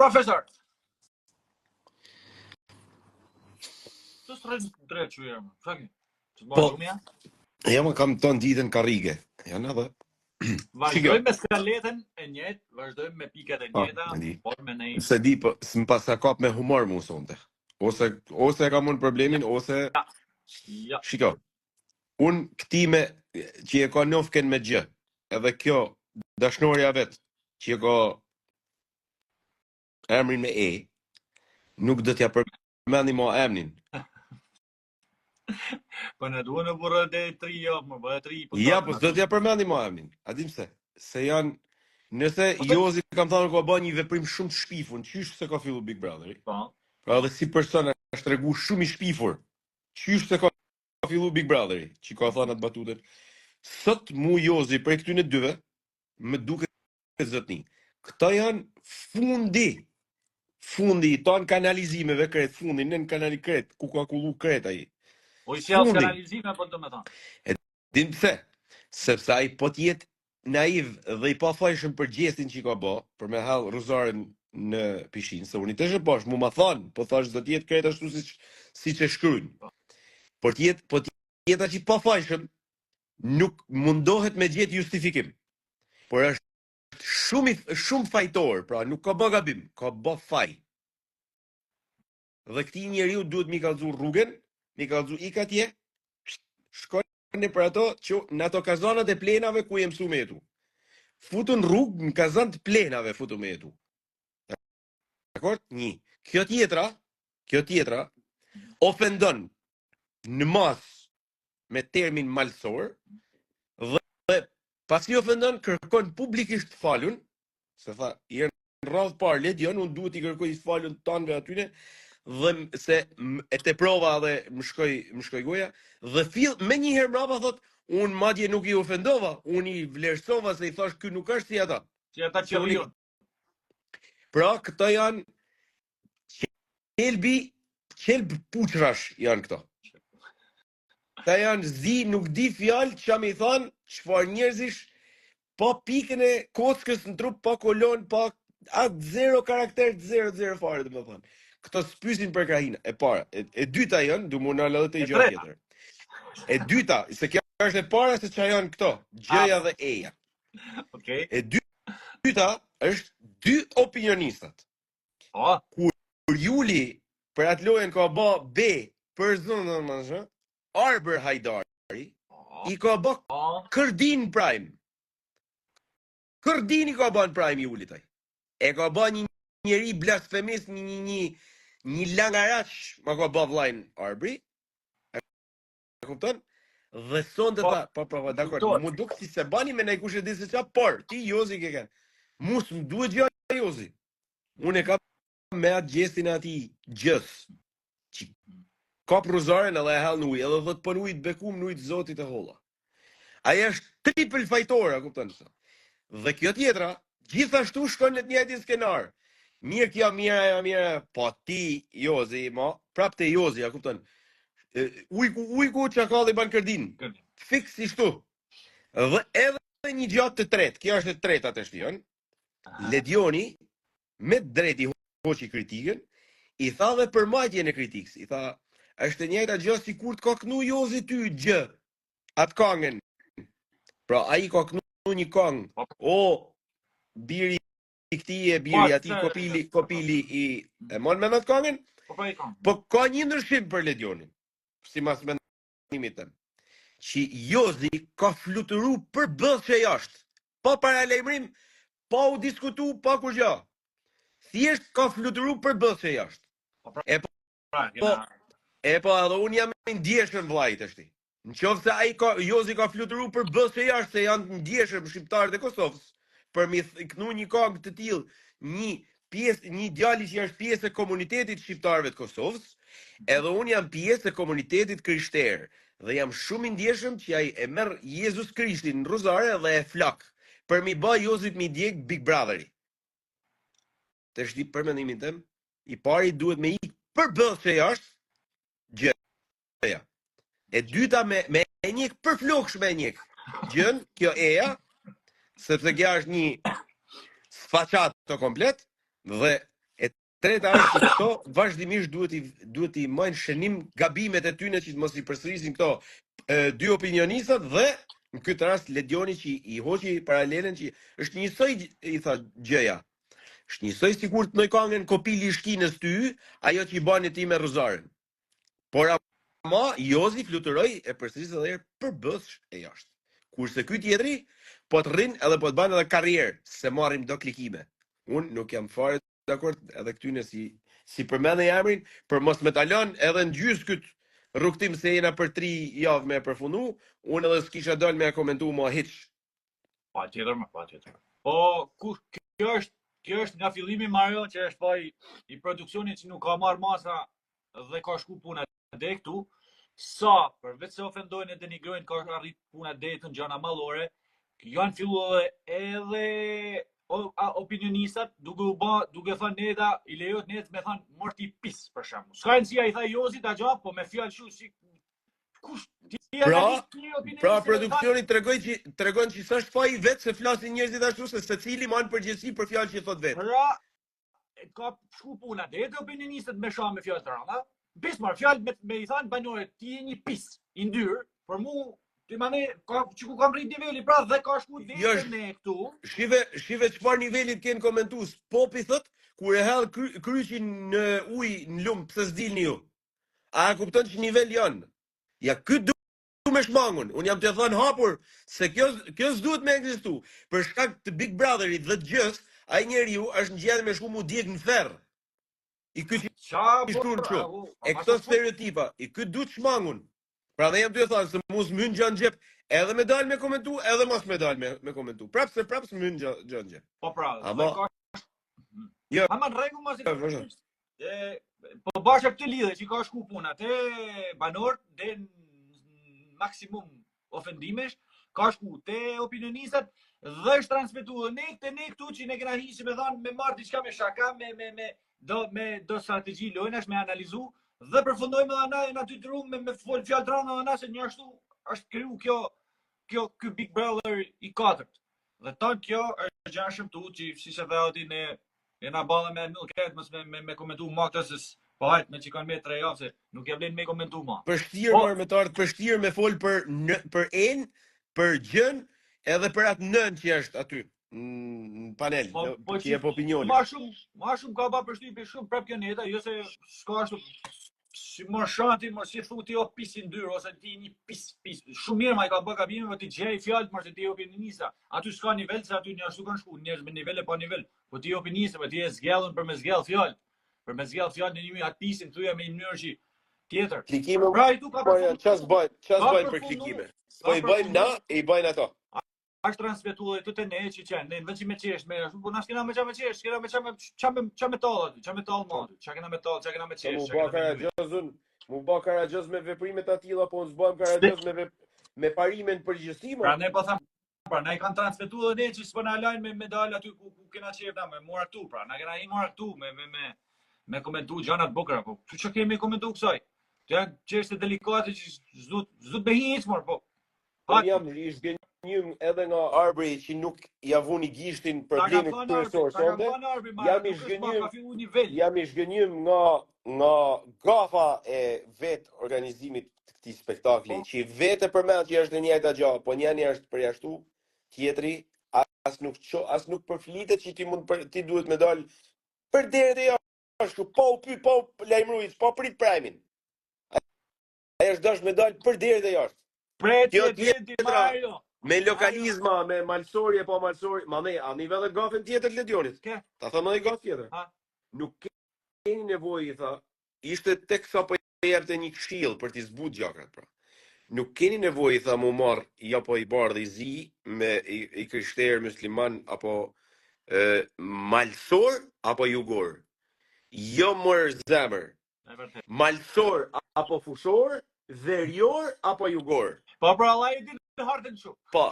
Profesor. Të sërën drejtë që jam. Shaki. Që të bërë lumja? Ja më kam tonë ditën karrige. Janë edhe. Vazhdojmë me skaletën e njëjtë, vazhdojmë me pikat e njëjta, por me nej. Se di, po s'm pas ka kap me humor më sonte. Ose e kam unë problemin, ose... Ja. Shiko, unë këtime që e ka nofken me gjë, edhe kjo dashnorja vetë, që e ka emrin me E, nuk do t'ja përmendi ma emrin. Po në duhe në burë dhe 3, jo, më bërë 3. Ja, po s'do t'ja përmendi ma emrin. A dim se? Se janë, nëse Jozi kam thënë ka bërë një veprim shumë të shpifur, qysh se ka fillu Big Brotheri? Po. Pra edhe si person është tregu shumë i shpifur. Qysh se ka fillu Big Brotheri, që ka thënë atë batutën. Sot mu Jozi për këtyne dyve, më duke zotni. Këta janë fundi i tonë kanalizimeve kret, fundi në kanali kret, ku ka kullu kret aji. O i sjellë kanalizime, po të me thonë. E dim pse, sepse ai po t'jetë naiv dhe i pafajshëm për gjestin që i ka bë, për me hall ruzaren në pishinë, se unë i teshë posh, mu ma thonë, po thash do t'jetë kret ashtu siç e shkruajnë. Por t'jetë aq i pafajshëm, nuk mundohet me gjetë justifikim. Por është shumë fajtor, pra nuk ka bë gabim, ka bë faj. Dhe këtij njeriu duhet mi kallëzu rrugën, mi kallëzu ik atje, shkojnë për ato që në ato kazanat e plenave ku e mësu me jetu. Futën rrugë në kazan të plenave futu me jetu. Dakor? Një. Kjo tjetra ofendon në mas me termin malsor dhe pasi ofendon kërkon publikisht falun, se tha, jërë në radhë parë ledjon, unë duhet i kërkoj falun tanëve atyne, dhe se e te prova dhe më shkoj goja, dhe me njëherë mrapa thot, unë madje nuk i ofendova, unë i vlerësova se i thash ky nuk është si ata. Si ata që rion. Pra, këta janë qelb puqrash janë këto. Ta janë zi, nuk di fjalë që mi thanë, çfarë njerëzish, pa pikën e kockës në trup, pa kolon, pa atë zero karakter, zero fare, dhe më thonë. Këto s'pysin për krahina, e para. E dyta janë, du më në lëdhe të i gjë tjetër. E dyta, se kjo është e para se që janë këto, gjëja dhe eja. Okay. E dyta është dy opinionistat. Kur Juli për atë lojën ka ba B për zonë në mëzë, Arber Hajdari i ka ba Kërdin Prime. Kërdin i ka ba në Prime Julit aj. E ka ba një njeri blasfemist, një langaraç ma ka ba vlajnë Arbri. E kupton? Dhe son të ta, dakor, mu duk si se bani me nejkush e di se qa, por, ti Jozi ke kënë. Mus më duhet gjë Jozi. Unë e ka me atë gjestin ati gjës, që ka pruzaren edhe e hal në ujë, edhe dhët për ujtë bekum në ujtë zotit e holla. Aja është triple fajtora, kupton nësa. Dhe kjo tjetra, gjithashtu shkon në të njëjtin skenar. Mirë kjo, mirë, po ti Jozi, prap të Jozi, a kupton. Ujku që ka dhe i ban Kërdin. Fix i shtu. Dhe edhe një gjatë të tretë, kjo është të treta të shtion, Ledioni, me drejti hoqi kritikën, i tha dhe përmajtje në kritikës. I tha, është njëjta gjë si kur të ka kënu Jozi ty gjë, atë kangën. Pra, a i ka kënu një kangë, o, biri i këti e biri ati kopili i... E mon me në të kangën? Po ka një ndryshim për Ledionin, si mas me nëmit tëmë, që Jozi ka fluturu për bëllë që jashtë, pa para lejmërim, pa u diskutu, pa kur gja. Thjesht ka fluturu për bëllë që jashtë. E po edhe unë jam ndjeshëm vlajt është ti. Në qofë se Jozi ka fluturu për bëllë që jashtë, se janë ndjeshëm shqiptarët e Kosovës, për mi kënu një kangë të tilë, një djali që është pjesë e komunitetit shqiptarëve të Kosovës, edhe unë jam pjesë e komunitetit krishterë, dhe jam shumë ndjeshëm që ai e merr Jezus Krishtin në rozare dhe e flak, për mi bë Jozit mi djeg Big Brotheri. Të shdi përmendimin tem, i pari duhet me ikë për bëllë që jashtë, gjëja. E dyta me e njek për floksh me e njek. Gjën, kjo eja, sepse kja është një sfaqat të komplet, dhe Treta është që këto vazhdimisht duhet i majnë shënim gabimet e tyre që të mos i përsërisin këto dy opinionistat dhe në këtë rast Ledioni që i hoqi paralelen që është njësoj i tha gjëja. Është njësoj sikur të noi kangen kopili i shkinës ty, ajo që i bani ti me Rozaren. Por ama Jozi fluturoi e përsëris edhe herë përbës e jashtë. Kurse ky tjetri po të rrin edhe po të bën edhe karrierë, se marrim do klikime. Unë nuk jam fare dakord edhe këtyne si përmendë emrin, për mos me talon edhe në gjys këtë rrugtim se jena për 3 javë me përfundu, unë edhe s'kisha dal me komentu ma hiq. Pa tjetër. Po, kjo është nga fillimi Mario, që është pa i produksionit që nuk ka marrë masa dhe ka shku puna dhe këtu, sa përveç se ofendojnë e denigrojnë ka arrit puna dhe të në gjana malore, janë fillu edhe opinionistat duke thënë Neda i lejot Neda me thënë morti pis për shembull. S'ka rëndësia i tha Jozi ta gjap, po me fjalë kështu si kush pra produksioni tregon që s'është faji vetë se flasin njerëzit ashtu se secili marr përgjegjësi për fjalë që thot vetë. Pra ka shku puna dhe opinionistët me shah me fjalë të rënda. Pis marr fjalë me i thënë banorët ti je një pis i ndyr, për mua ti mane, që ku kam rrit niveli, pra dhe ka shku dhe ne këtu. Shive çfarë nivelit kënë komentues. Popi thot, kur e hell kryqin në ujë në lumë, pse s'dilni ju? A kupton që nivel janë? Ja, ky du me shmangun. Unë jam të thënë hapur, se kjo s'duhet me ekzistu. Për shkak të Big Brotherit dhe të gjës, ai njeriu është në gjendje me shku mu djeg në ferr. I ky i shkruan kështu. E këto stereotipa, i ky duhet shmangun. Pra dhe jam të thënë se mos myn gjanë xhep, edhe me dal me komentu, edhe mos me dal me komentu. Prapse myn gjanë xhep. Po pra, ama jo. Ama në rregull mos po bashkë këtë lidhje që ka shku puna te banorët dhe maksimum ofendimesh, ka shku te opinionistat dhe është transmetuar ne këtu që ne kena hiqë me thënë me marr diçka me shaka, do strategji lojnash me analizu. Dhe përfundojmë edhe na aty të rrugë me fol fjalë trana edhe na se një ashtu është kriju ky Big Brother i katërt. Dhe ton kjo është gjë shëmtu që si se thotë ne na balla me Milket mos me komentu më këtë se po hajt me çikon me 3 javë se nuk ja vlen me komentu më. Përshtirë me fol për en, për gjën, edhe për atë nën që është aty në panel, që jep opinionin. Ma shumë ka ba përshtypje shumë prap kjo Neda, jo se s'ka ashtu si mor shanti, mor si thuti o pisin dyr, ose ti një pis. Shumë mirë ma i ka bë gabime, po ti gjej fjalët, mor se ti opinionista. Aty s'ka nivel, se aty një ashtu kanë shku, njerëz me nivele pa nivel. Po ti opinionista, po ti e zgjellën për me zgjell fjalë. Për me zgjell fjalë në një mënyrë atë pisin thuja me një mënyrë që tjetër. Klikime. Pra i tu ka ças bëjnë për klikime. Po i bëjnë na, i bëjnë ato. Ashtë transmetuar të ne që qenë, ne veç me qesh, po na s'kena me qa me qesh, s'kena me qa me tallë aty, qa me tallë ma aty, qa kena me tallë, qa kena me qesh. Mu ba karagjës me veprimet atilla, po në zbojmë karagjës me parimin përgjësima. Pra ne po tham, pra ne i kanë transmetuar ne që s'po na lajnë me medalë aty ku kena qef na me mora këtu, pra na kena i mora këtu me komentu gjanat bukra, po që kemi komentu kësaj? Të janë çështje delikate që s'dut me hiç mor, po. Jam një edhe nga arbri që nuk ja vuni gishtin problemit kryesor sonde. Jam i zhgënjym nga gafa e vet organizimit të këtij spektakli, që vetë përmend që është e njëjta gjë, po njëri është përjashtu, tjetri as nuk përflitet që ti duhet me dal për deri te jashtë, po lajmëruj, po prit primin. Ai është dash me dal për deri te jashtë. Mario. Me lokalizma, me malsorje, po malsorje, ma ne, a nivel e gafën tjetër Ledionit? Ta thëmë edhe gafë tjetër. Nuk keni nevojë, tha, ishte tek sa po jepte një këshill për t'i zbut gjakrat, pra. Nuk keni nevojë, tha, mu marr, ja po i bardh i zi, me i krishterë musliman, apo malsor, apo jugor. Jo mërë zemër. Malsor, apo fushor, verior, apo jugor. Po pra Allah i din hartën shumë. Po,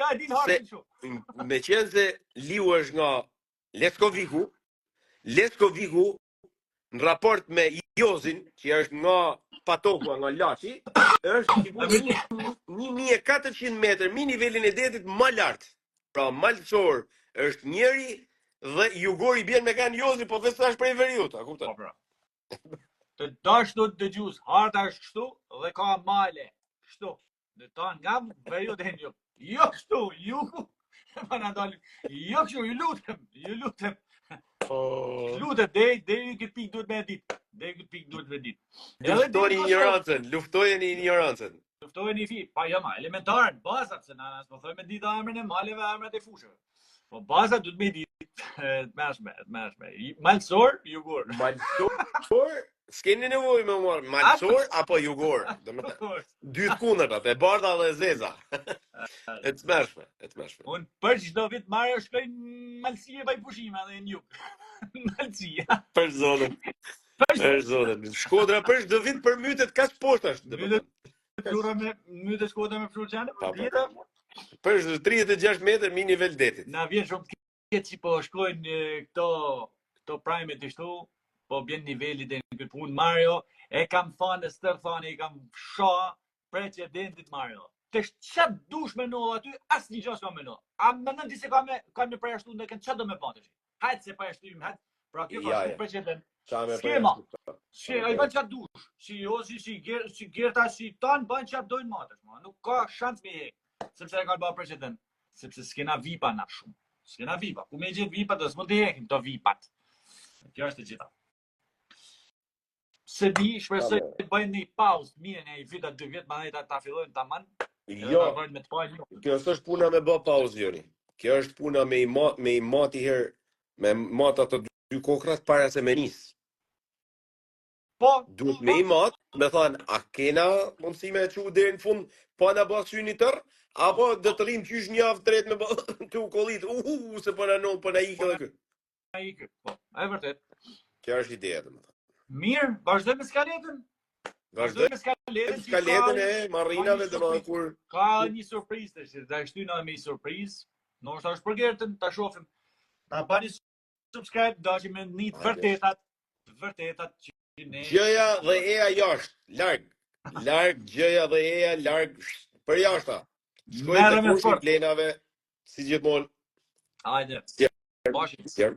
me qenë se Liu është nga Leskoviku, në raport me Jozin, që është nga Patokua, nga Laçi, është sikur 1400 metër mi nivelin e detit më lart. Pra malsor është njëri, dhe Jugori bjen me kanë Jozi, po dhe s'tash prej veriut, a kupton? Po pra. Të dash do të dëgjus, harta është kështu dhe ka male, kështu. Dhe ta nga veriut e një. Jo kështu, ju. Ma na dalin. Jo kështu, ju lutem. Lutet, deri këtë pikë duhet me ditë. Deri këtë pikë duhet me ditë. Luftojeni ignorancën. Luftojeni fi, pa jo ma, elementarën, bazat, se na s'po thoj me ditë emrin e maleve, emrat e fushëve. Po bazat duhet me ditë, mashme. Malsor, Jugor. Malsor, s'keni nevojë me marr Malsor apo Jugor. Domethënë, dy të kundërtat, e bardha dhe e zeza. E të mërshme. Unë për çdo vit marrë shkoj në Malësie vaj pushime edhe në jug. Malësia. Për zonën. Shkodra për çdo vit për mytet kaq poshtash. Mytet Shkodra me Florçane, dieta. Për 36 metër mi nivel detit. Na vjen shumë keq që po shkojnë këto prime të shtu, po bjen niveli dhe në këtë punë Mario, e kam thënë stër thënë, e kam fsha precedentit Mario. Të çat dush me no aty, asnjë gjë s'kam me no. A mendon ti se kam me përjashtu ndekën çat do me bën tash? Hajt se përjashtojmë, hajt. Pra kjo ka shumë precedent. Skema. Ai bën çat dush. Si Gerta si tan bën çat dojnë matësh, nuk ka shans me hek. Sepse e kanë bërë precedent. Sepse s'kena vipa na shumë. S'kena vipa. Ku me gjet vipa do s'mund të hekim to vipat. Kjo është e gjitha. Se di, shpresoj të bëjnë një pauzë mirë në një vit a 2 vjet, mandej ta fillojnë tamam. Jo, kjo është puna me bë pauzë, Joni. Kjo është puna me i mati herë, me mata të dy kokrat para se me nis. Po, duhet me i mat, me thonë, a kena mundësi me çu deri në fund, pa na bë syni tër, apo do të rrim qysh një javë tret me të u kollit. Se po na non, po na ikë edhe ky. Ai ikë, po, e vërtet. Kjo është ideja, domethënë. Mirë, vazhdojmë me skaletën. Vazhdojmë me skaletën. Skaletën e marrinave domethënë kur ka një surprizë, se ta shtyna me një surprizë. Ndoshta është për Gertën, ta shohim. Ta bani subscribe, dashim me një vërtetat që ne gjëja dhe eja jashtë, larg gjëja dhe eja larg për jashta. Shkojmë te kursi plenave si gjithmonë. Hajde. Zjer.